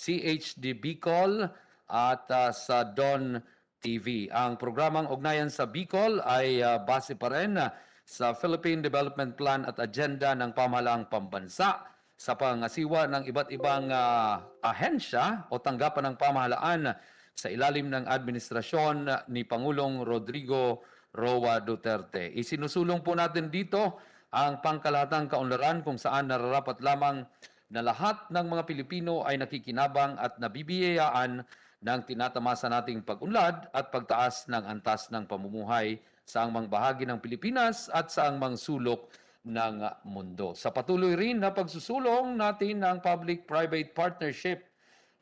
CHD Bicol at sa Don TV. Ang programang Ugnayan sa Bicol ay base pa rin sa Philippine Development Plan at Agenda ng Pamahalaang Pambansa sa pangasiwa ng iba't ibang ahensya o tanggapan ng pamahalaan sa ilalim ng administrasyon ni Pangulong Rodrigo Roa Duterte. Isinusulong po natin dito ang pangkalahatang kaunlaran kung saan nararapat lamang na lahat ng mga Pilipino ay nakikinabang at nabibiyayaan ng tinatamasa nating pag-unlad at pagtaas ng antas ng pamumuhay sa angmang bahagi ng Pilipinas at sa angmang sulok ng mundo. Sa patuloy rin na pagsusulong natin ng public-private partnership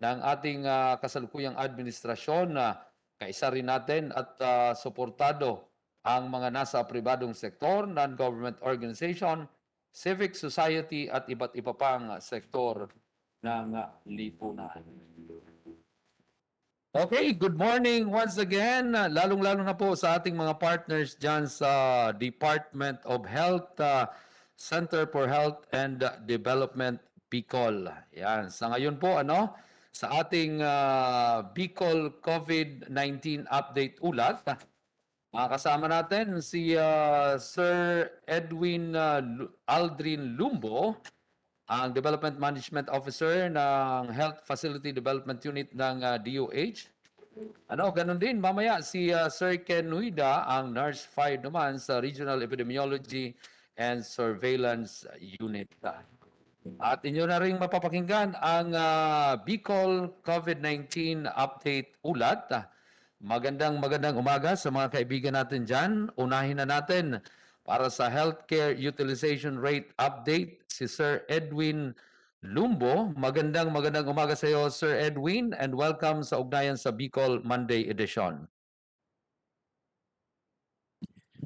ng ating kasalukuyang administrasyon na kaisa rin natin at suportado ang mga nasa pribadong sektor, non-government organization, civic society at iba't iba pang sektor ng lipunan. Okay, good morning once again. Lalong-lalo na po sa ating mga partners dyan sa Department of Health, Center for Health and Development, Bicol. Yan. Sa ngayon po, sa ating Bicol COVID-19 update ulat, kasama natin si Sir Edwin Aldrin Lumbo, ang Development Management Officer ng Health Facility Development Unit ng DOH. Ganun din, mamaya si Sir Ken Nuida, ang Nurse 5 naman sa Regional Epidemiology and Surveillance Unit. At inyo na rin mapapakinggan ang Bicol COVID-19 update ulat. Magandang umaga sa mga kaibigan natin dyan. Unahin na natin para sa healthcare utilization rate update si Sir Edwin Lumbo. Magandang umaga sa iyo, Sir Edwin, and welcome sa Ugnayan sa Bicol Monday edition.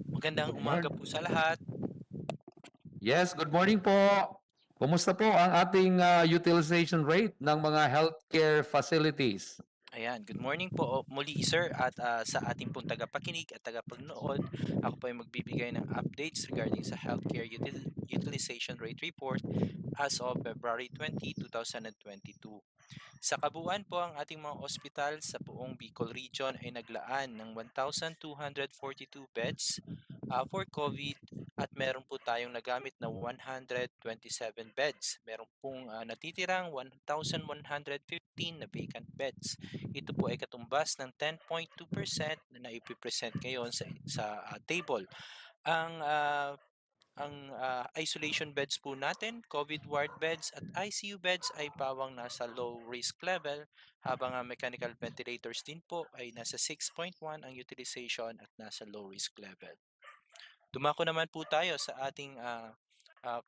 Magandang umaga po sa lahat. Yes, good morning po. Kumusta po ang ating utilization rate ng mga healthcare facilities? Ayan, good morning po muli sir at sa ating pong tagapakinig at tagapagnood. Ako po ay magbibigay ng updates regarding sa Healthcare Utilization Rate Report as of February 20, 2022. Sa kabuuan po, ang ating mga ospital sa buong Bicol Region ay naglaan ng 1,242 beds for COVID at meron po tayong nagamit na 127 beds. Meron pong natitirang 1,115 na vacant beds. Ito po ay katumbas ng 10.2% na naipipresent ngayon sa table. Ang isolation beds po natin, COVID ward beds at ICU beds ay pawang nasa low risk level, habang mechanical ventilators din po ay nasa 6.1 ang utilization at nasa low risk level. Dumako naman po tayo sa ating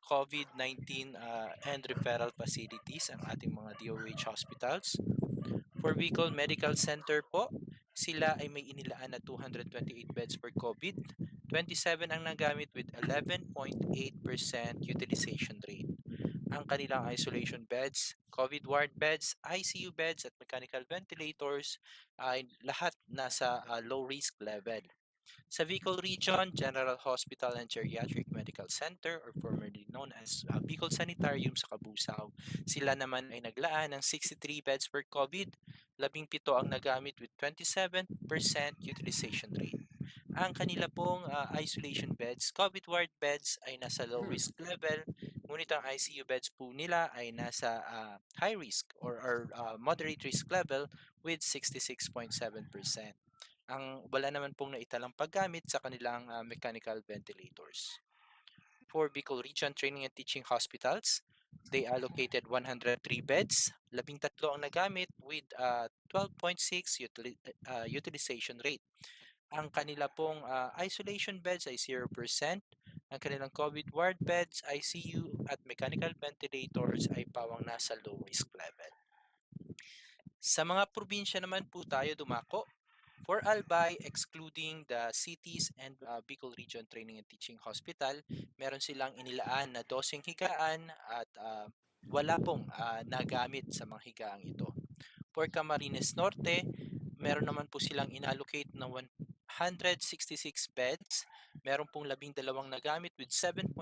COVID-19 and referral facilities, ang ating mga DOH hospitals. For Bicol Medical Center po, sila ay may inilaan na 228 beds for COVID. 27 ang nagamit with 11.8% utilization rate. Ang kanilang isolation beds, COVID ward beds, ICU beds at mechanical ventilators ay lahat nasa low risk level. Sa Bicol Region, General Hospital and Geriatric Medical Center or formerly known as Bicol Sanitarium sa Cabusao, sila naman ay naglaan ng 63 beds per COVID, 17 ang nagamit with 27% utilization rate. Ang kanila pong isolation beds, COVID ward beds ay nasa low risk level, ngunit ang ICU beds po nila ay nasa high risk or moderate risk level with 66.7%. Ang wala naman pong naitalang paggamit sa kanilang mechanical ventilators. For Bicol Region Training and Teaching Hospitals, they allocated 103 beds, 13 ang nagamit with 12.6 utilization rate. Ang kanila pong isolation beds ay 0%, ang kanilang COVID ward beds, ICU at mechanical ventilators ay pawang nasa low risk level. Sa mga probinsya naman po tayo dumako. For Albay, excluding the cities and Bicol Region Training and Teaching Hospital, meron silang inilaan na 12 higaan at wala pong nagamit sa mga higaang ito. For Camarines Norte, meron naman po silang inallocate na 166 beds. Meron pong 12 nagamit with 7.2%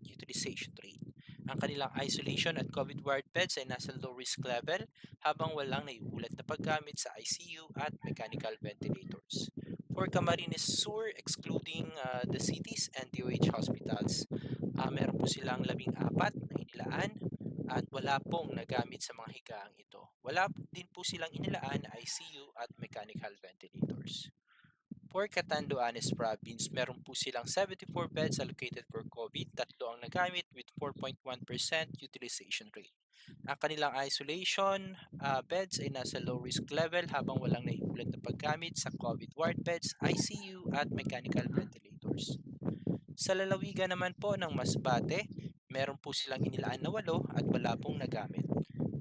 utilization rate. Ang kanilang isolation at COVID ward beds ay nasa low risk level habang walang naiulat na paggamit sa ICU at mechanical ventilators. For Camarines Sur, excluding the cities and DOH hospitals, meron po silang 14 na inilaan at wala pong nagamit sa mga higaang ito. Wala din po silang inilaan na ICU at mechanical ventilators. For Catanduanes Province, meron po silang 74 beds allocated for COVID, 3 ang nagamit with 4.1% utilization rate. Ang kanilang isolation beds ay nasa low risk level habang walang naiulat na paggamit sa COVID ward beds, ICU at mechanical ventilators. Sa lalawigan naman po ng Masbate, meron po silang inilaan na 8 at wala pong nagamit.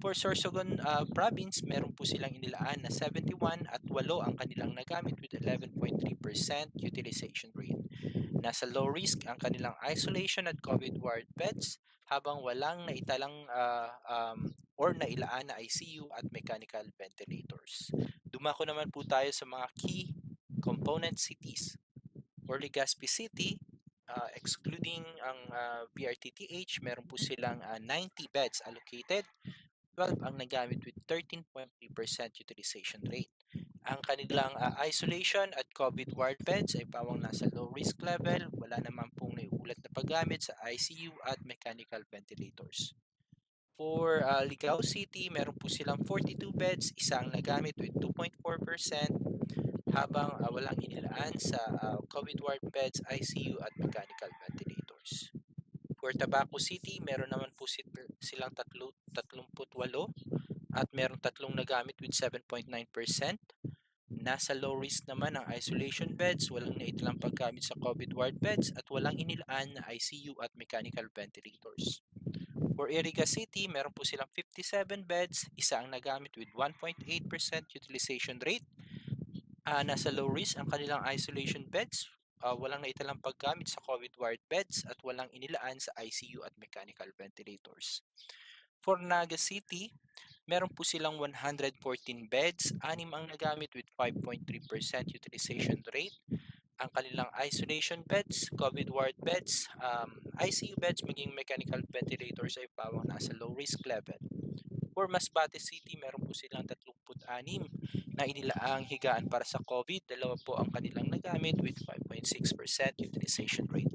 For Sorsogon Province, meron po silang inilaan na 71 at 8 ang kanilang nagamit with 11.3% utilization rate. Nasa low risk ang kanilang isolation at COVID ward beds habang walang naitalang or nailaan na ICU at mechanical ventilators. Dumako naman po tayo sa mga key component cities. For Legazpi City, excluding ang BRTTH, meron po silang 90 beds allocated, 12 ang nagamit with 13.3% utilization rate. Ang kanilang isolation at COVID ward beds ay pawang nasa low risk level, wala naman pong naiulat na paggamit sa ICU at mechanical ventilators. For Ligao City, meron po silang 42 beds, isang nagamit with 2.4%, habang walang inilaan sa COVID ward beds, ICU at mechanical ventilators. For Tabaco City, meron naman po silang 38 at meron 3 nagamit with 7.9%. Nasa low risk naman ang isolation beds, walang naitalang paggamit sa COVID ward beds at walang inilaan na ICU at mechanical ventilators. For Iriga City, meron po silang 57 beds, isa ang nagamit with 1.8% utilization rate. Nasa low risk ang kanilang isolation beds, walang naitalang paggamit sa COVID ward beds at walang inilaan sa ICU at mechanical ventilators. For Naga City, meron po silang 114 beds, 6 ang nagamit with 5.3% utilization rate. Ang kanilang isolation beds, COVID ward beds, ICU beds, maging mechanical ventilators ay pawang nasa low risk level. For Masbate City, meron po silang 36 na inilaang higaan para sa COVID. 2 po ang kanilang nagamit with 5.6% utilization rate.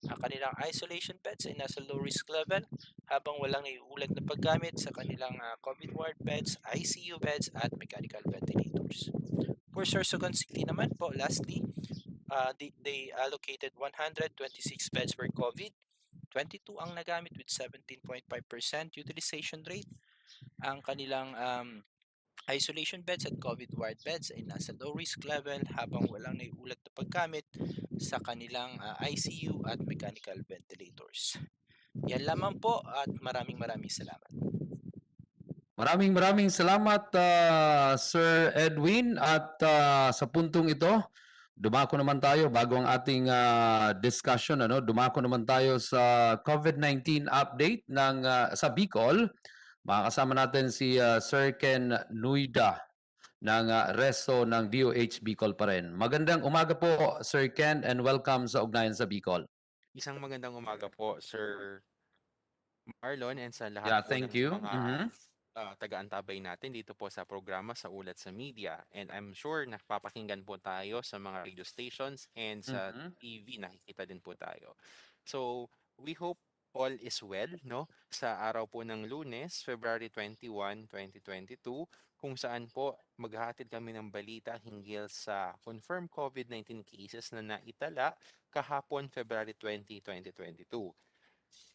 Ang kanilang isolation beds ay nasa low risk level habang walang naiulat na paggamit sa kanilang COVID ward beds, ICU beds at mechanical ventilators. For Sorsogon City naman po, lastly, they allocated 126 beds for COVID. 22 ang nagamit with 17.5% utilization rate. Ang kanilang isolation beds at COVID ward beds ay nasa low risk level habang walang naiulat na paggamit sa kanilang ICU at mechanical ventilators. Yan lamang po at maraming salamat. Maraming salamat, Sir Edwin. At sa puntong ito, dumako naman tayo bago ang ating discussion. Dumako naman tayo sa COVID-19 update ng sa Bicol. Makakasama natin si Sir Ken Nuida ng resto ng DOH Bicol pa rin. Magandang umaga po, Sir Ken, and welcome sa Ugnayan sa Bicol. Isang magandang umaga po, Sir Marlon, and sa lahat Yeah, po thank ng you. mga Mhm. taga-antabay natin dito po sa programa sa Ulat sa Media. And I'm sure napapakinggan po tayo sa mga radio stations and sa Mhm. TV, nakikita din po tayo. So, we hope all is well, no? Sa araw po ng Lunes, February 21, 2022, kung saan po maghahatid kami ng balita hinggil sa confirmed COVID-19 cases na naitala kahapon, February 20, 2022.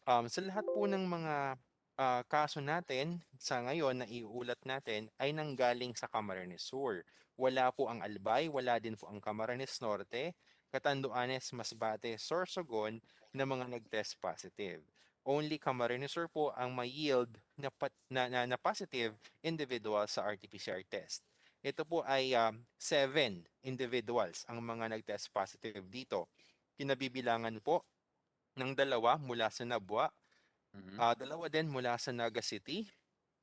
Sa lahat po ng mga kaso natin sa ngayon na iuulat natin ay nanggaling sa Camarines Sur. Wala po ang Albay, wala din po ang Camarines Norte, Catanduanes, Masbate, Sorsogon na mga nag-test positive. Only Camarines Sur po ang may yield na positive individual sa RT-PCR test. Ito po ay 7 individuals ang mga nag-test positive dito. Kinabibilangan po ng 2 mula sa Nabwa, Mhm. 2 din mula sa Naga City,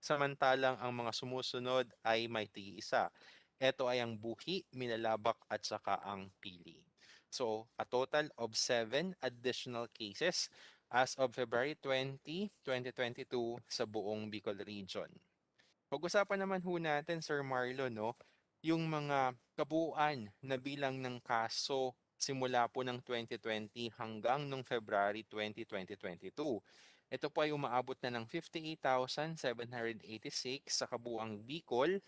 samantalang ang mga sumusunod ay may tig-isa. Ito ay ang Buhi, Minalabak at saka ang Pili. So, a total of 7 additional cases as of February 20, 2022 sa buong Bicol Region. Pag-usapan naman ho natin, Sir Marlon, no, yung mga kabuuan na bilang ng kaso simula po ng 2020 hanggang nung February 20, 2022. Ito po ay umaabot na ng 58,786 sa kabuang Bicol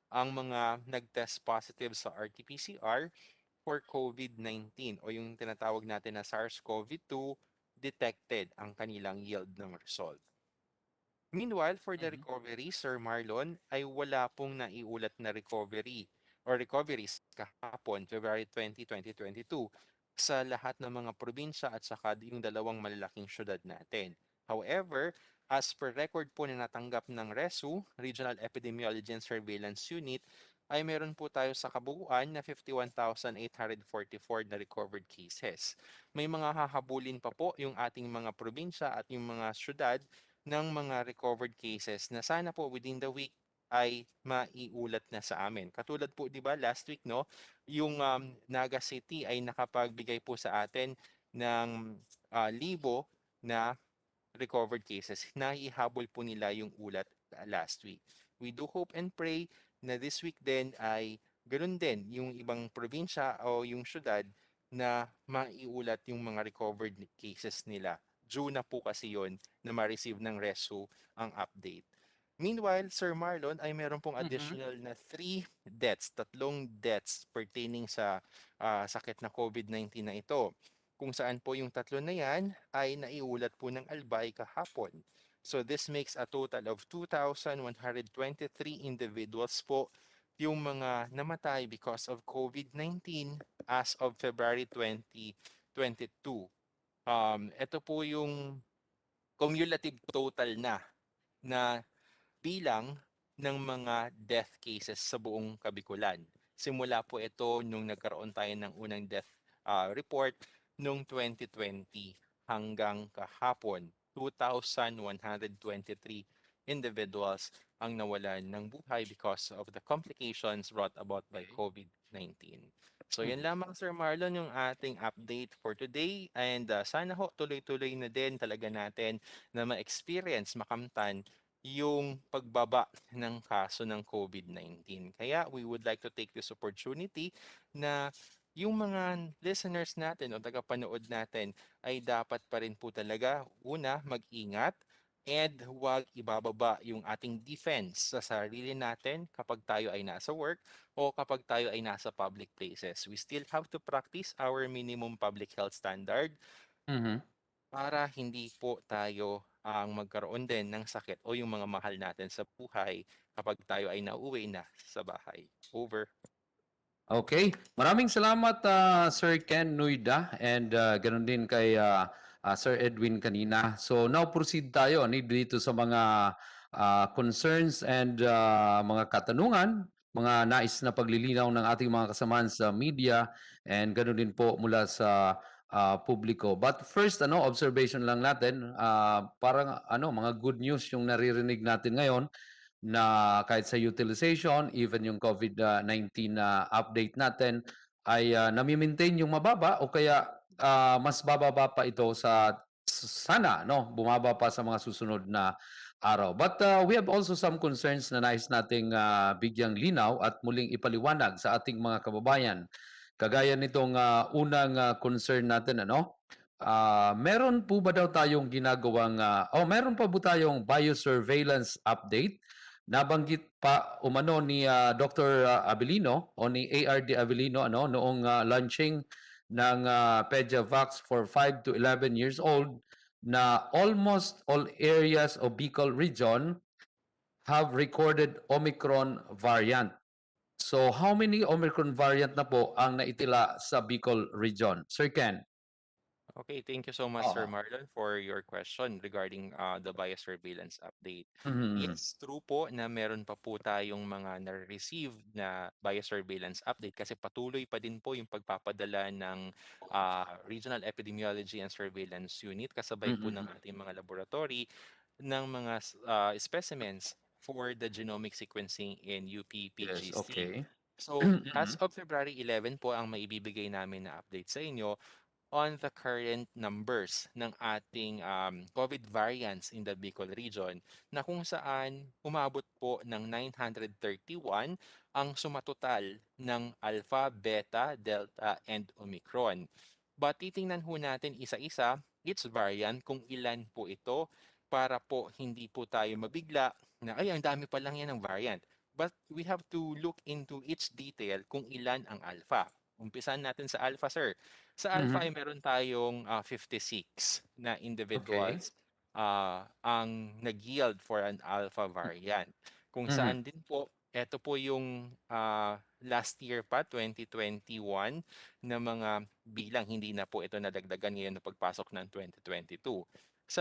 ang mga nag-test positive sa RT-PCR for COVID-19 o yung tinatawag natin na SARS-CoV-2 detected ang kanilang yield ng result. Meanwhile, for the Mhm. recovery, Sir Marlon, ay wala pong naiulat na recovery or recoveries kahapon, February 20, 2022 sa lahat ng mga probinsya at saka yung dalawang malalaking syudad natin. However, as per record po na natanggap ng RESU, Regional Epidemiology and Surveillance Unit, ay meron po tayo sa kabuuan na 51,844 na recovered cases. May mga hahabulin pa po yung ating mga probinsya at yung mga syudad ng mga recovered cases na sana po within the week ay maiulat na sa amin. Katulad po 'di ba last week no, yung Naga City ay nakapagbigay po sa atin ng libo na recovered cases. Naihabol po nila yung ulat last week. We do hope and pray na this week din ay ganoon din yung ibang probinsya o yung syudad na maiulat yung mga recovered cases nila. Due na po kasi yon na ma-receive ng RESU ang update. Meanwhile, Sir Marlon ay meron pong Mhm. additional na 3 deaths pertaining sa sakit na COVID-19 na ito. Kung saan po yung tatlo na yan ay naiulat po ng Albay kahapon. So this makes a total of 2,123 individuals po yung mga namatay because of COVID-19 as of February 2022. Ito po yung cumulative total na bilang ng mga death cases sa buong Kabikulan. Simula po ito nung nagkaroon tayo ng unang death report noong 2020 hanggang kahapon. 2,123 individuals ang nawalan ng buhay because of the complications brought about by Okay. COVID-19. So yan Mhm. lamang Sir Marlon yung ating update for today and sana ho tuloy-tuloy na din talaga natin na ma-experience, makamtan yung pagbaba ng kaso ng COVID-19. Kaya we would like to take this opportunity na yung mga listeners natin o tagapanood natin ay dapat pa rin po talaga una mag-ingat and huwag ibababa yung ating defense sa sarili natin kapag tayo ay nasa work o kapag tayo ay nasa public places. We still have to practice our minimum public health standard Mhm. para hindi po tayo ang magkaroon din ng sakit o yung mga mahal natin sa buhay kapag tayo ay nauuwi na sa bahay. Over. Okay. Maraming salamat, Sir Ken Nuida, and ganun din kay Sir Edwin kanina. So now proceed tayo dito sa mga concerns and mga katanungan, mga nais na paglilinaw ng ating mga kasamahan sa media, and ganun din po mula sa publiko. But first, observation lang natin, parang mga good news yung naririnig natin ngayon na kahit sa utilization, even yung COVID-19 na update natin ay nami-maintain yung mababa o kaya mas bababa pa ito sa sana bumaba pa sa mga susunod na araw. But we have also some concerns na nais nating bigyang linaw at muling ipaliwanag sa ating mga kababayan. Kagaya nitong unang concern natin meron po ba daw tayong ginagawang meron pa po tayong biosurveillance update. Nabanggit pa umano ni Dr. Abilino o ni ARD Abilino noong launching ng PediaVax for 5 to 11 years old na almost all areas of Bicol region have recorded Omicron variant. So how many Omicron variant na po ang naitila sa Bicol region? Sir Ken. Okay, thank you so much, Sir Oo. Marlon, for your question regarding the biosurveillance update. Mhm. Yes, true po na meron pa po tayong mga na-receive na biosurveillance update kasi patuloy pa din po yung pagpapadala ng Regional Epidemiology and Surveillance Unit kasabay po ng Mm. ating mga laboratory ng mga specimens for the genomic sequencing in Yes, UP-PGC. okay. So, as Mhm. of February 11 po ang maibibigay namin na update sa inyo on the current numbers ng ating COVID variants in the Bicol region na kung saan umabot po ng 931 ang sumatotal ng Alpha, Beta, Delta, and Omicron. But titingnan ho natin isa-isa each variant kung ilan po ito para po hindi po tayo mabigla na ay ang dami pa lang yan ng variant. But we have to look into each detail kung ilan ang alpha. Umpisan natin sa alpha, sir. Sa alpha ay Mhm. meron tayong 56 na Okay. individuals ang nag-yield for an alpha variant. Kung Mhm. saan din po, ito po yung last year pa, 2021, na mga bilang hindi na po ito nadagdagan ngayon na pagpasok ng 2022.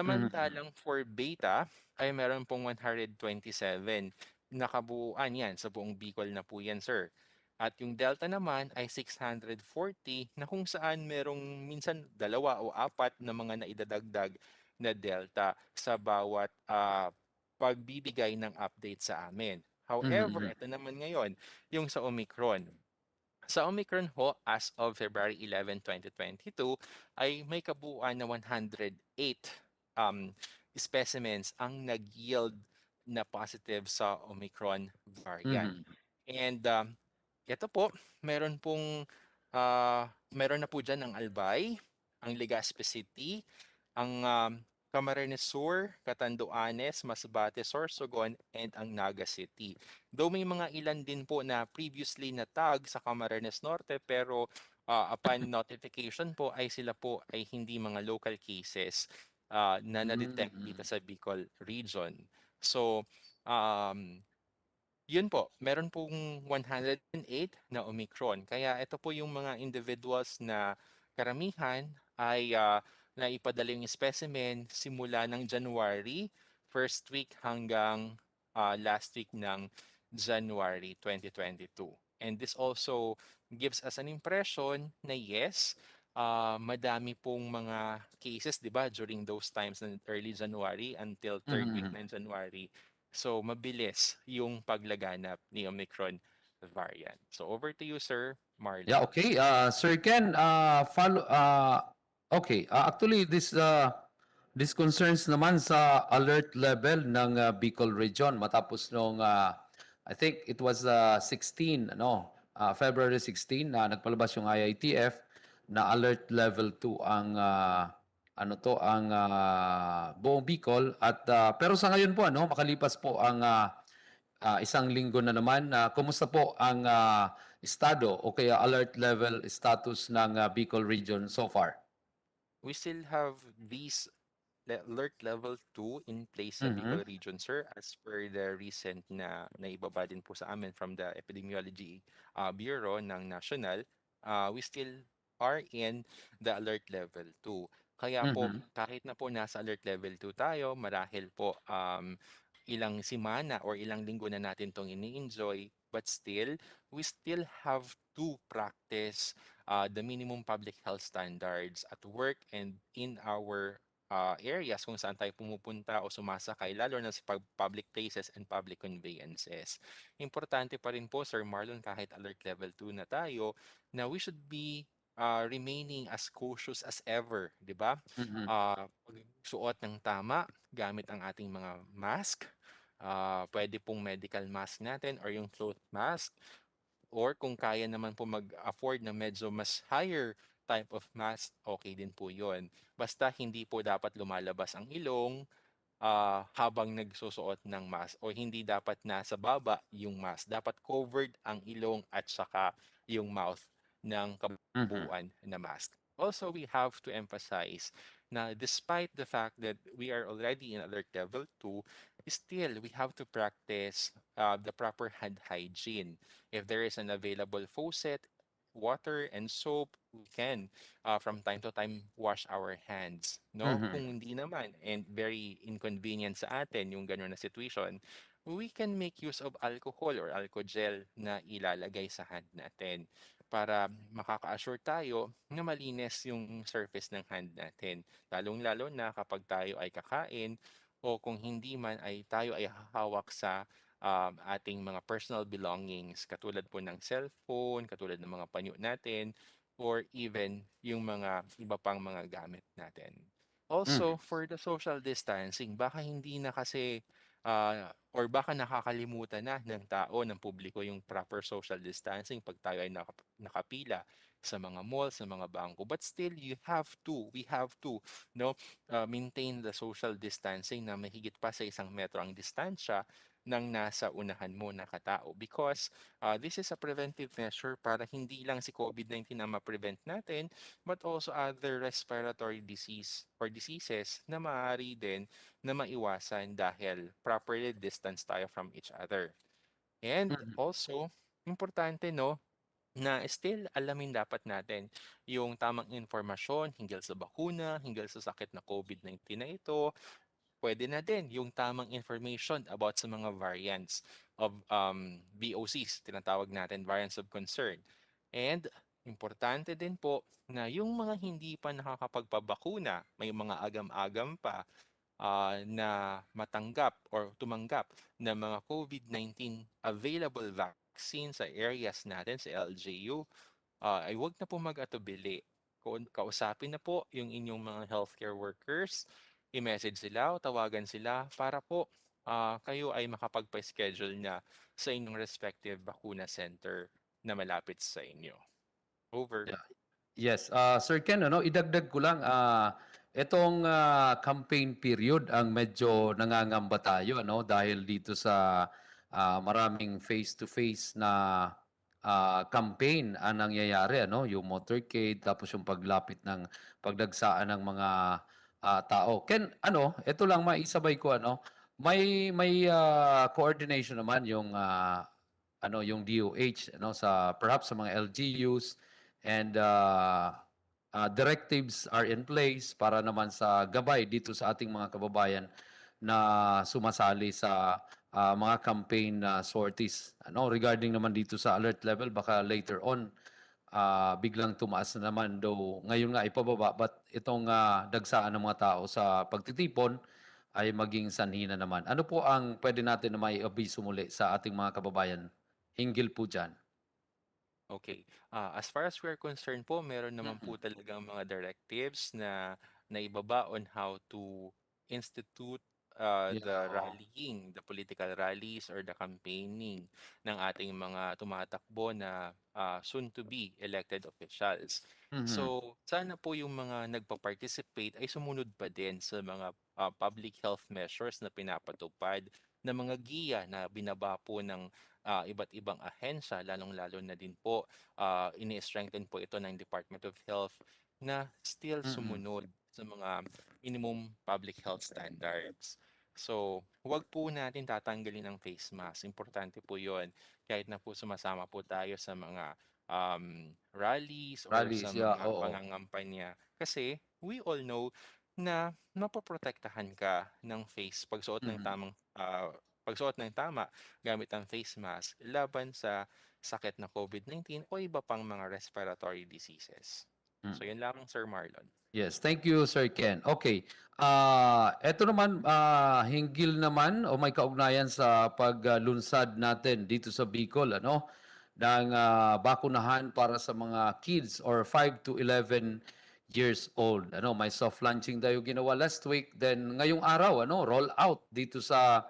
Mhm. Samantalang for beta ay meron pong 127 nakabuuan yan sa buong Bicol na po yan, sir. At yung delta naman ay 640 na kung saan merong minsan dalawa o apat na mga naidadagdag na delta sa bawat pagbibigay ng update sa amin. However, Mhm. ito naman ngayon, yung sa Omicron. Sa Omicron ho, as of February 11, 2022, ay may kabuuan na 108 um, specimens ang nag-yield na positive sa Omicron variant. Mhm. And ito po, meron na po dyan ang Albay, ang Legazpi City, ang Camarines Sur, Catanduanes, Masbate, Sorsogon, and ang Naga City. Though may mga ilan din po na previously na tag sa Camarines Norte pero upon notification po ay sila po ay hindi mga local cases na na-detect dito Mhm. sa Bicol region. So, um, yun po, meron pong 108 na Omicron. Kaya ito po yung mga individuals na karamihan ay naipadala yung specimen simula ng January, first week hanggang last week ng January 2022. And this also gives us an impression na yes, madami pong mga cases, di ba, during those times ng early January until third week Mhm. ng January. So, mabilis yung paglaganap ni Omicron variant. So, over to you, Sir Yeah, Marlon. okay. Sir Ken, follow okay. Actually this concerns naman sa alert level ng Bicol region matapos nung I think it was 16 ano, February 16 na nagpalabas yung IITF na alert level 2 ang ano to ang buong Bicol at pero sa ngayon po ano makalipas po ang isang linggo na naman. Kumusta po ang estado o kaya alert level status ng Bicol region so far? We still have these alert level 2 in place sa Mhm. Bicol region, sir, as per the recent na naibaba din po sa amin from the Epidemiology Bureau ng National. We still are in the alert level 2. Kaya po, Mhm. kahit na po nasa alert level 2 tayo, marahil po ilang simana or ilang linggo na natin tong ini-enjoy, but still, we still have to practice the minimum public health standards at work and in our areas kung saan tayo pumupunta o sumasakay, lalo na sa public places and public conveyances. Importante pa rin po, Sir Marlon, kahit alert level 2 na tayo, na we should be remaining as cautious as ever, di ba? Mhm. Pagsuot ng tama gamit ang ating mga mask, pwede pong medical mask natin or yung cloth mask, or kung kaya naman po mag-afford na medyo mas higher type of mask, okay din po yon. Basta hindi po dapat lumalabas ang ilong habang nagsusuot ng mask o hindi dapat nasa baba yung mask. Dapat covered ang ilong at saka yung mouth ng Mhm. kabuuan na mask. Also, we have to emphasize na despite the fact that we are already in alert level 2, still we have to practice the proper hand hygiene. If there is an available faucet, water and soap, we can from time to time wash our hands, no? Mhm. Kung hindi naman and very inconvenient sa atin yung gano'n na situation, we can make use of alcohol or alcohol gel na ilalagay sa hand natin para makaka-assure tayo na malinis yung surface ng hand natin. Lalong-lalo na kapag tayo ay kakain o kung hindi man ay tayo ay hahawak sa ating mga personal belongings katulad po ng cellphone, katulad ng mga panyo natin, or even yung mga iba pang mga gamit natin. Mhm. Also, for the social distancing, baka hindi na kasi or baka nakakalimutan na ng tao, ng publiko yung proper social distancing pag tayo ay nakapila sa mga mall, sa mga bangko. But still, we have to, no, maintain the social distancing na mahigit pa sa 1 metro ang distansya ng nasa unahan mo na katao because this is a preventive measure para hindi lang si COVID-19 ang ma-prevent natin, but also other respiratory disease or diseases na maaari din na maiwasan dahil properly distance tayo from each other. And Mhm. also, importante no, na still alamin dapat natin yung tamang informasyon hinggil sa bakuna, hinggil sa sakit na COVID-19 na ito. Pwede na din yung tamang information about sa mga variants of VOCs, tinatawag natin variants of concern. And importante din po na yung mga hindi pa nakakapagpabakuna, may mga agam-agam pa na matanggap or tumanggap ng mga COVID-19 available vaccine sa areas natin sa LGU, ay huwag na po mag-atubili. Kausapin na po yung inyong mga healthcare workers, i-message sila o tawagan sila para po kayo ay makapagpa-schedule na sa inyong respective bakuna center na malapit sa inyo. Over. Yeah. Yes, Sir Ken, ano, idagdag ko lang, itong campaign period ang medyo nangangamba tayo, ano, dahil dito sa maraming face-to-face na campaign ang nangyayari, ano, yung motorcade, tapos yung paglapit ng pagdagsaan ng mga tao. Ken, ano, ito lang maisabay ko, ano, may coordination naman yung ano yung DOH ano sa perhaps sa mga LGUs and directives are in place para naman sa gabay dito sa ating mga kababayan na sumasali sa mga campaign sorties. Ano, regarding naman dito sa alert level, baka later on biglang tumaas na naman though ngayon nga ipababa but itong dagsaan ng mga tao sa pagtitipon ay maging sanhi na naman. Ano po ang pwede natin na mai-abiso muli sa ating mga kababayan hinggil po dyan? Okay. As far as we're concerned po, meron naman Mhm. po talagang mga directives na naibaba on how to institute Yeah, the oo. rallying, the political rallies or the campaigning ng ating mga tumatakbo na soon-to-be elected officials. Mhm. So, sana po yung mga nagpa-participate ay sumunod pa din sa mga public health measures na pinapatupad, na mga giya na binaba po ng iba't ibang ahensya, lalong-lalo na din po ini-strengthen po ito ng Department of Health na still Mm. sumunod sa mga minimum public health standards. So, huwag po natin tatanggalin ang face mask. Importante po yon kahit na po sumasama po tayo sa mga rallies or sa Rallies, yeah, mga oo. pangangampanya. Kasi we all know na mapoprotektahan ka ng face Mhm. pagsuot ng tama gamit ang face mask laban sa sakit na COVID-19 o iba pang mga respiratory diseases. Mm. So yun lamang, Sir Marlon. Yes, thank you, Sir Ken. Okay. Eto naman, hinggil naman o may kaugnayan sa paglunsad natin dito sa Bicol, ano, ng bakunahan para sa mga kids or 5 to 11 years old. Ano, may soft launching tayo ginawa last week. Then ngayong araw, ano, roll out dito sa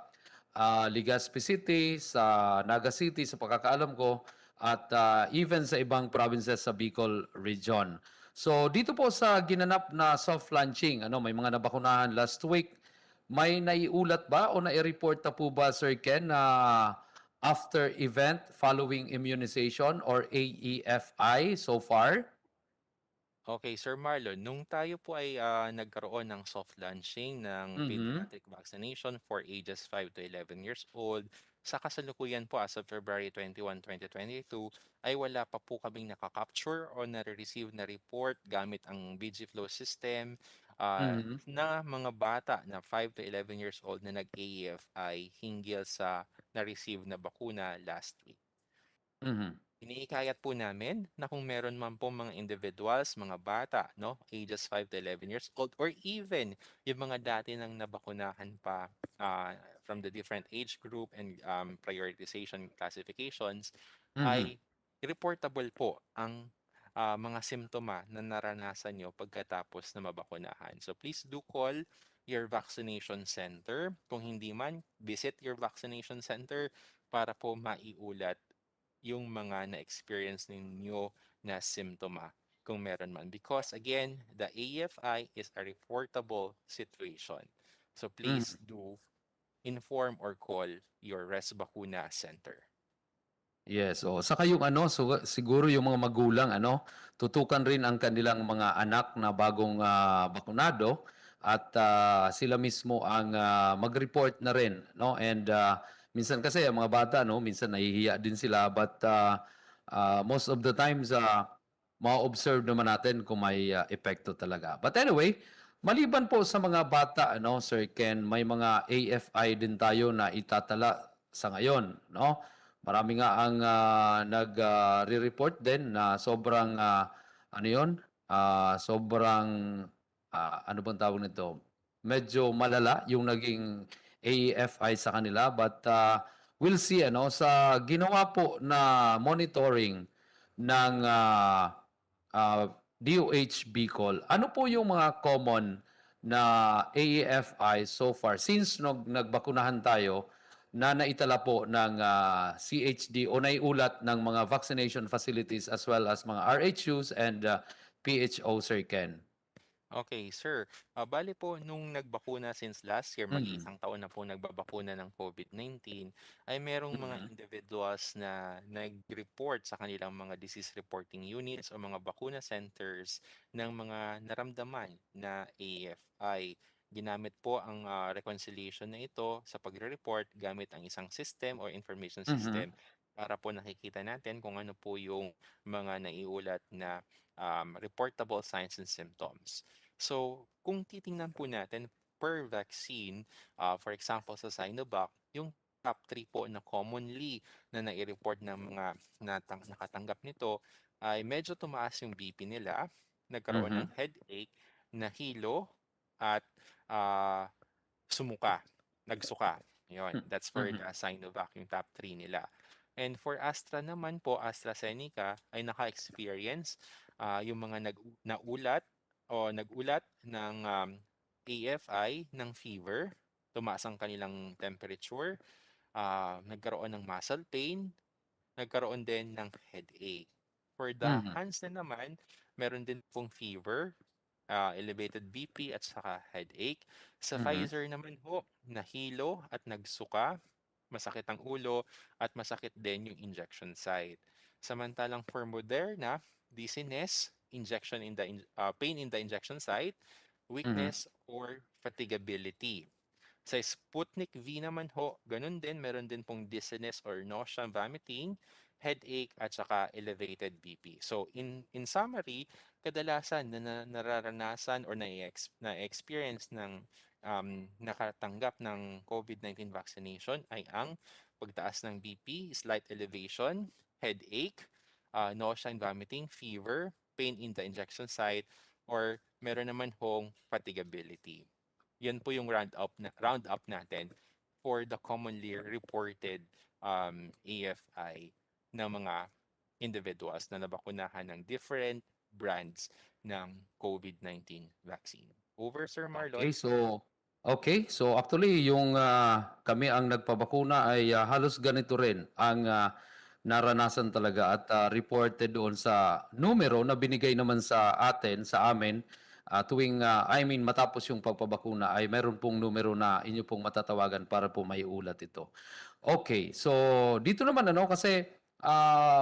Legazpi City, sa Naga City, sa pagkakaalam ko, at even sa ibang provinces sa Bicol region. So dito po sa ginanap na soft launching, ano, may mga nabakunahan last week. May naiulat ba o nai-report na po ba, Sir Ken, na after event following immunization or AEFI so far? Okay, Sir Marlon, nung tayo po ay nagkaroon ng soft launching ng Mhm. pediatric vaccination for ages 5 to 11 years old, sa kasalukuyan po as of February 21, 2022, ay wala pa po kaming nakakapture o nare-receive na report gamit ang BG Flow system Mhm. na mga bata na 5 to 11 years old na nag-AEFI hinggil sa na-receive na bakuna last week. Mhm. Iniikayat po namin na kung meron man po mga individuals, mga bata, no, ages 5 to 11 years old, or even yung mga dati nang nabakunahan pa from the different age group and prioritization classifications, Mhm. ay reportable po ang mga simptoma na naranasan nyo pagkatapos na mabakunahan. So please do call your vaccination center. Kung hindi man, visit your vaccination center para po maiulat yung mga na-experience ninyo na simptoma kung meron man. Because again, the AFI is a reportable situation. So please do inform or call your Res Bakuna Center. Yes, o saka yung ano, siguro yung mga magulang ano, tutukan rin ang kanilang mga anak na bagong bakunado at sila mismo ang mag-report na rin, no? And minsan kasi ang mga bata no, minsan nahihiya din sila but most of the times ma-observe naman natin kung may epekto talaga. But anyway, maliban po sa mga bata ano, Sir Ken, may mga AFI din tayo na itatala sa ngayon, no? Marami nga ang nag-re-report din na sobrang ano 'yon? Sobrang ano bang tawag nito? Medyo malala yung naging AFI sa kanila but we'll see ano sa ginawa po na monitoring ng DOH Bicol. Ano po yung mga common na AFI so far since nagbakunahan tayo na naitala po ng CHD o naiulat ng mga vaccination facilities as well as mga RHUs and PHO, Sir Ken? Okay, sir. Bale po, nung nagbakuna since last year, Mm. mag-iisang taon na po nagbabakuna ng COVID-19, ay merong mga Mm. individuals na nag-report sa kanilang mga disease reporting units o mga bakuna centers ng mga naramdaman na AFI. Ginamit po ang reconciliation na ito sa pagre-report gamit ang isang system or information Mhm. system para po nakikita natin kung ano po yung mga naiulat na reportable signs and symptoms. So, kung titingnan po natin per vaccine, for example sa Sinovac, yung top 3 po na commonly na nai-report ng mga nakatanggap nito ay medyo tumaas yung BP nila, nagkaroon ng Mhm. headache, nahilo, at ah, sumuka, nagsuka. Yun, that's for Mhm. the Sinovac, yung top 3 nila. And for Astra naman po, AstraZeneca ay naka-experience yung mga naulat o nagulat ng AFI ng fever, tumaas ang kanilang temperature, nagkaroon ng muscle pain, nagkaroon din ng headache. For the Mhm. Hansen naman, meron din pong fever, elevated BP at saka headache. Sa Mhm. Pfizer naman po, nahilo at nagsuka, masakit ang ulo at masakit din yung injection site. Samantalang for Moderna, dizziness, pain in the injection site, Mhm. weakness or fatigability. Sa Sputnik V naman ho, ganun din, meron din pong dizziness or nausea, vomiting, headache, at saka elevated BP. So in summary, kadalasan na nararanasan or na-experience ng nakatanggap ng COVID-19 vaccination ay ang pagtaas ng BP, slight elevation, headache, nausea and vomiting, fever, pain in the injection site, or meron naman hong fatigability. Yan po yung round up natin for the commonly reported AFI ng mga individuals na nabakunahan ng different brands ng COVID-19 vaccine. Over, Sir Marlon. Okay, so actually yung kami ang nagpabakuna ay halos ganito rin ang naranasan talaga at reported doon sa numero na binigay naman sa atin, sa amin, tuwing, I mean matapos yung pagpabakuna ay meron pong numero na inyo pong matatawagan para po maiulat ito. Okay, so dito naman ano kasi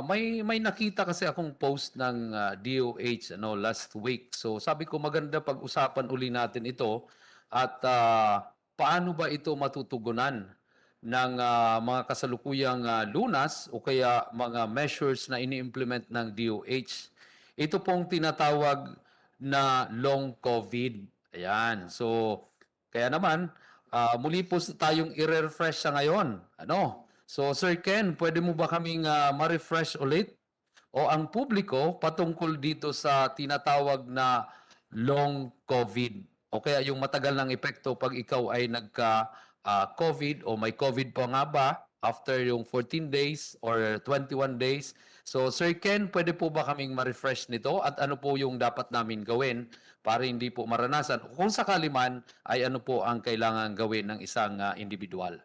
may nakita kasi akong post ng DOH ano last week. So sabi ko maganda pag-usapan uli natin ito at paano ba ito matutugunan ng mga kasalukuyang lunas o kaya mga measures na ini-implement ng DOH. Ito pong tinatawag na long COVID. Ayan. So kaya naman muli po tayong i-refresh sa ngayon. Ano? So Sir Ken, pwede mo ba kaming ma-refresh ulit o ang publiko patungkol dito sa tinatawag na long COVID o kaya yung matagal ng epekto pag ikaw ay nagka COVID o may COVID pa nga ba after yung 14 days or 21 days. So Sir Ken, pwede po ba kaming ma-refresh nito at ano po yung dapat namin gawin para hindi po maranasan? Kung sakali man ay ano po ang kailangan gawin ng isang individual?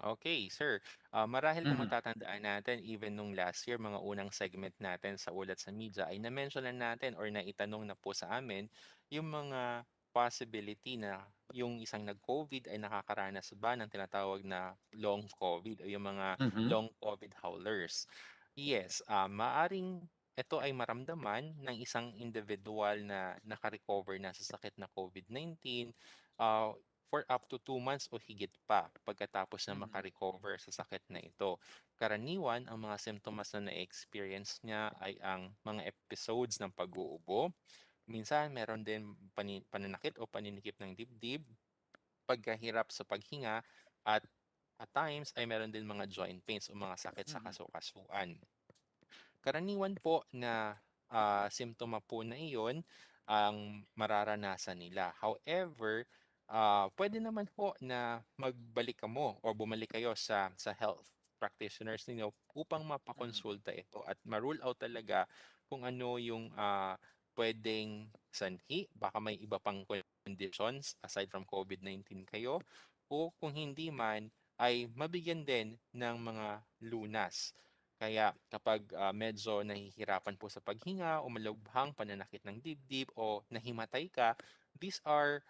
Okay, sir. Marahil kung Mhm. matatandaan natin, even nung last year, mga unang segment natin sa Ulat sa Media, ay na-mention na natin or naitanong na po sa amin yung mga possibility na yung isang nag-COVID ay nakakaranas ba ng tinatawag na long COVID o yung mga Mhm. long COVID howlers. Yes, maaring ito ay maramdaman ng isang individual na nakarecover na sa sakit na COVID-19 uh, for up to 2 months o higit pa pagkatapos na Mhm. makarecover sa sakit na ito. Karaniwan, ang mga simptomas na na-experience niya ay ang mga episodes ng pag-uubo. Minsan, meron din pananakit o paninikip ng dibdib, pagkahirap sa paghinga, at times ay meron din mga joint pains o mga sakit sa Mhm. kasukasuan. Karaniwan po na simptoma po na iyon ang mararanasan nila. However, pwede naman po na magbalik ka mo o bumalik kayo sa health practitioners ninyo upang Mhm. mapakonsulta ito at ma-rule out talaga kung ano yung pwedeng sanhi. Baka may iba pang conditions aside from COVID-19 kayo o kung hindi man ay mabigyan din ng mga lunas. Kaya kapag medyo nahihirapan po sa paghinga o malubhang pananakit ng dibdib o nahimatay ka, these are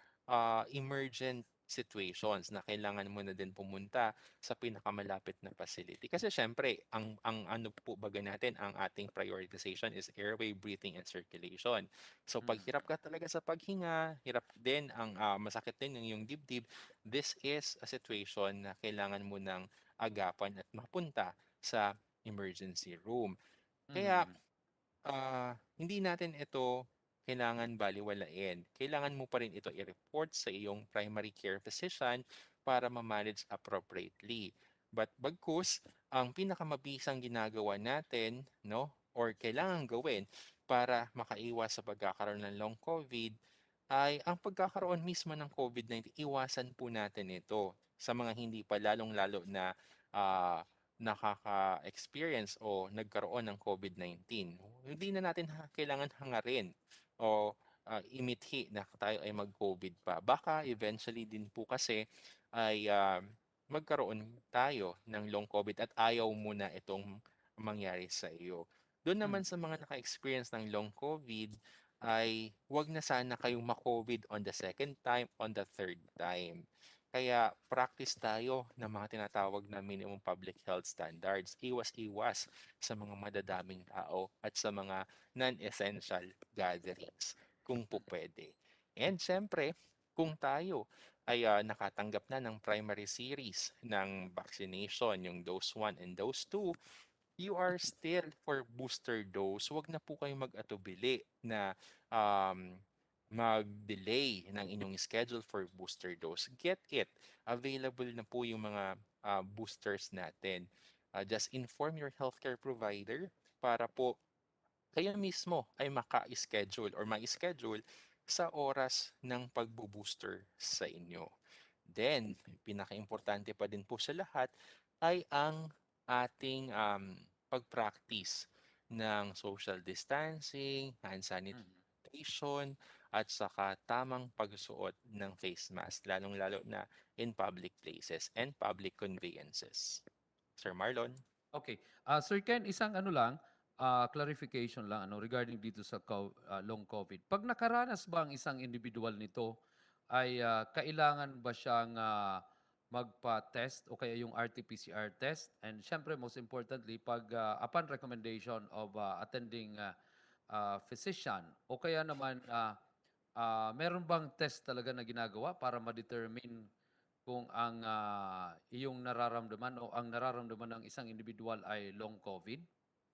emergent situations na kailangan mo na din pumunta sa pinakamalapit na facility. Kasi syempre, ang ano po baga natin, ang ating prioritization is airway, breathing, and circulation. So pag Mhm. hirap ka talaga sa paghinga, hirap din ang masakit din yung dibdib, this is a situation na kailangan mo ng agapan at mapunta sa emergency room. Kaya Mhm. hindi natin ito kailangan balewalain. Kailangan mo pa rin ito i-report sa iyong primary care physician para ma-manage appropriately. But bagkus, ang pinakamabisang ginagawa natin, no, or kailangan gawin para makaiwas sa pagkakaroon ng long COVID ay ang pagkakaroon mismo ng COVID-19, iwasan po natin ito sa mga hindi pa lalong-lalo na nakaka-experience o nagkaroon ng COVID-19. Hindi na natin kailangan hangarin o imithi na tayo ay mag-COVID pa. Baka eventually din po kasi ay magkaroon tayo ng long COVID at ayaw mo na itong mangyari sa iyo. Doon naman Mhm. sa mga naka-experience ng long COVID, ay wag na sana kayong ma-COVID on the second time, on the third time. Kaya practice tayo ng mga tinatawag na minimum public health standards. Iwas-iwas sa mga madadaming tao at sa mga non-essential gatherings kung po pwede. And syempre, kung tayo ay nakatanggap na ng primary series ng vaccination, yung dose 1 and dose 2, you are still for booster dose, wag na po kayong mag-atubili na um, mag-delay ng inyong schedule for booster dose. Get it. Available na po yung mga boosters natin. Just inform your healthcare provider para po kayo mismo ay maka-schedule or ma-schedule sa oras ng pagbo-booster sa inyo. Then, pinaka-importante pa din po sa lahat ay ang ating pag-practice ng social distancing, hand Mhm. sanitation, at saka tamang pagsuot ng face mask, lalong-lalo na in public places and public conveyances. Sir Marlon? Okay. Sir Ken, isang ano lang, clarification lang ano regarding dito sa long COVID. Pag nakaranas ba ang isang individual nito, ay kailangan ba siyang magpa-test o kaya yung RT-PCR test? And syempre, most importantly, pag upon recommendation of attending physician o kaya naman meron bang test talaga na ginagawa para ma-determine kung ang iyong nararamdaman o ang nararamdaman ng isang individual ay long COVID?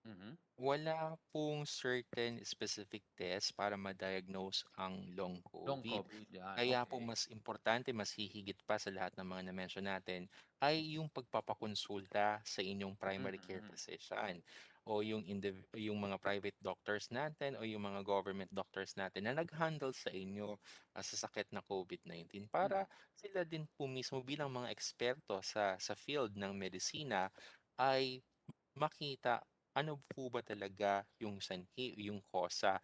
Mhm. Wala pong certain specific test para ma-diagnose ang long Long COVID. COVID, yan. Kaya po Okay. mas importante, mas hihigit pa sa lahat ng mga na-mention natin ay yung pagpapakonsulta sa inyong primary care Mhm. physician. o yung mga private doctors natin o yung mga government doctors natin na nag-handle sa inyo sa sakit na COVID-19 para sila din po mismo bilang mga eksperto sa field ng medisina ay makita ano po ba talaga yung sanhi, yung kosa.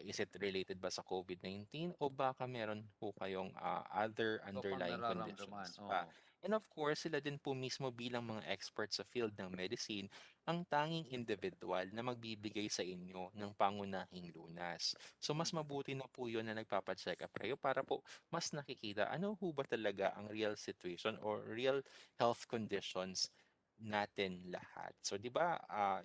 Is it related ba sa COVID-19 o baka meron po kayong other Ito pang underlying nararamdaman. conditions pa? Oo. And of course, sila din po mismo bilang mga experts sa field ng medicine, ang tanging individual na magbibigay sa inyo ng pangunahing lunas. So mas mabuti na po yun na nagpapacheck up kayo para po mas nakikita ano ho ba talaga ang real situation or real health conditions natin lahat. So 'di ba,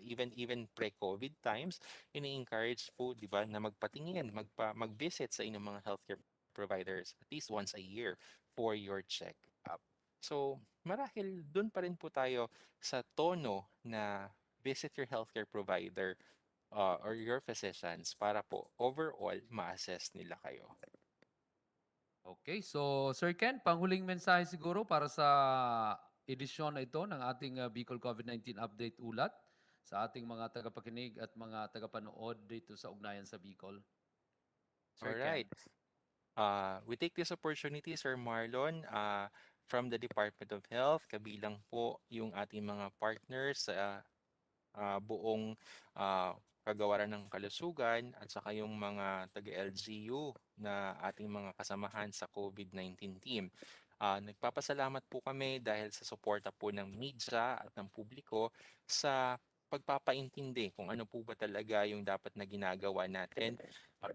even pre-COVID times, ini-encourage po 'di ba na magpatingin, mag-visit sa inyong mga healthcare providers at least once a year for your check-up. So marahil dun pa rin po tayo sa tono na visit your healthcare provider or your physicians para po overall ma-assess nila kayo. Okay, so Sir Ken, panghuling mensahe siguro para sa edisyon na ito ng ating Bicol COVID-19 Update Ulat sa ating mga tagapakinig at mga tagapanood dito sa Ugnayan sa Bicol. Sir Ken. Alright. We take this opportunity, Sir Marlon, from the Department of Health, kabilang po yung ating mga partners sa buong kagawaran ng kalusugan at saka yung mga taga-LGU na ating mga kasamahan sa COVID-19 team. Nagpapasalamat po kami dahil sa suporta po ng media at ng publiko sa pagpapaintindi kung ano po ba talaga yung dapat na ginagawa natin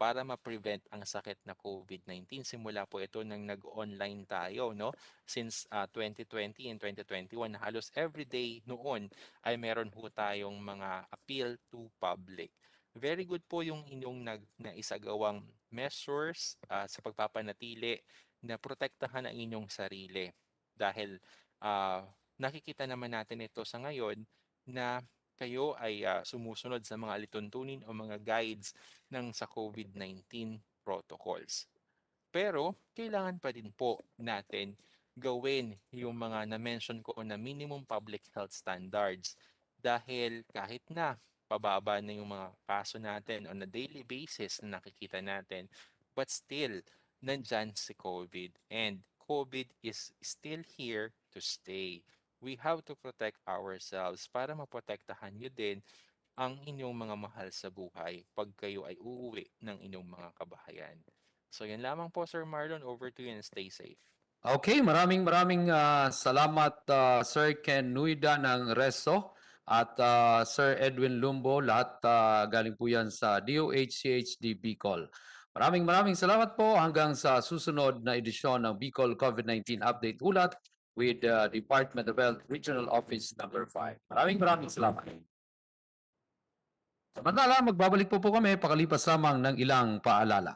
para ma-prevent ang sakit na COVID-19. Simula po ito nang nag-online tayo, no? Since 2020 and 2021, halos every day noon ay meron po tayong mga appeal to public. Very good po yung inyong naisagawang measures sa pagpapanatili na protektahan ang inyong sarili. Dahil nakikita naman natin ito sa ngayon na kayo ay sumusunod sa mga alituntunin o mga guides ng sa COVID-19 protocols. Pero kailangan pa din po natin gawin yung mga na-mention ko na minimum public health standards dahil kahit na pababa na yung mga kaso natin on a daily basis na nakikita natin, but still, nandyan si COVID and COVID is still here to stay. We have to protect ourselves para maprotektahan nyo din ang inyong mga mahal sa buhay pag kayo ay uuwi ng inyong mga kabahayan. So yan lamang po, Sir Marlon. Over to you and stay safe. Okay, maraming salamat Sir Ken Nuida ng Reso at Sir Edwin Lumbo, lahat galing po yan sa DOH-CHD Bicol. Maraming salamat po hanggang sa susunod na edisyon ng Bicol COVID-19 Update Ulat with Department of Health Regional Office number 5. Maraming salamat. Samantala, magbabalik po kami pakalipas lamang ng ilang paalala.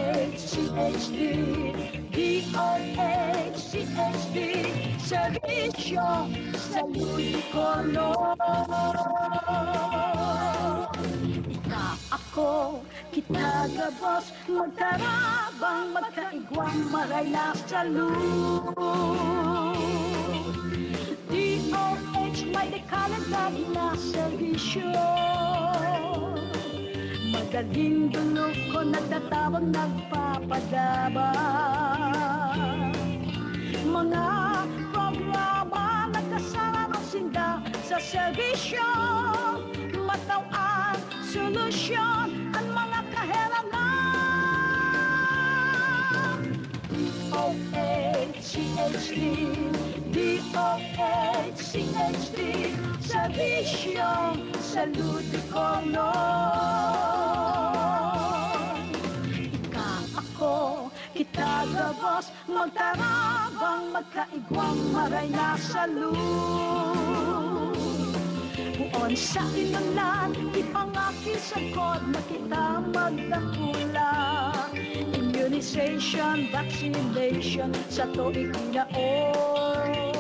DOH-CHD, DOH-CHD, Servisyo sa Ludicolo. Ika ako, kita gabos, magtarabang, magkaigwang, maray na salud. DOH may dekalidad na servisyo. Magaling dulo ko nagtatawag nagpapadabang. Mga programa nagkasama ng sinda sa serbisyo. Matawang solusyon ang mga kahilangan. DOH-CHD, DOH-CHD, serbisyo sa Ludicolo. Ika ako, kita gabos, magtarabang, magkaigwang, maray na salud. Buon sa inulan, ipangaki sa kod na kita magdakula. Immunisation Immunization, vaccination sa tuig tinaon.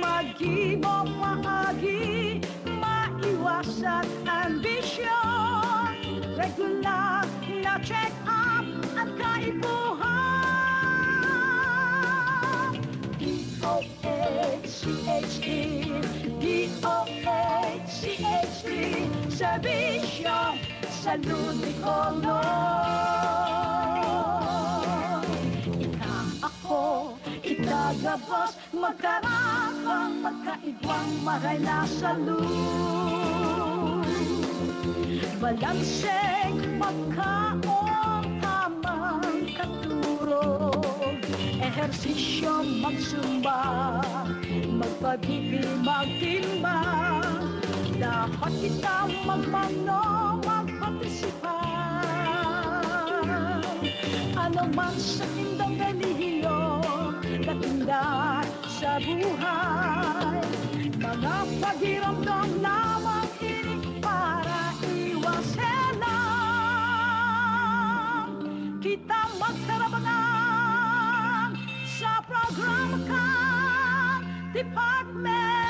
Mag-ibo maagi, maiwasan ambisyon. Regular na check-up at kaibuhan. DOHCHD, DOHCHD, Serbisyong Salud Bicolor. Ika ako, itagabos, magkarapang, magkaibang maray na salud. Balanseng magkaong tamang katurog, ehersisyo magsumba, magpabibi magtimbang. Dapat kita magmano, magpatisipan. Ano man sa tindang relihiyon, natinda sa buhay. Mga pagiramdam lamang ini para iwasan lang. Kita magtarabangan sa programa ka, Department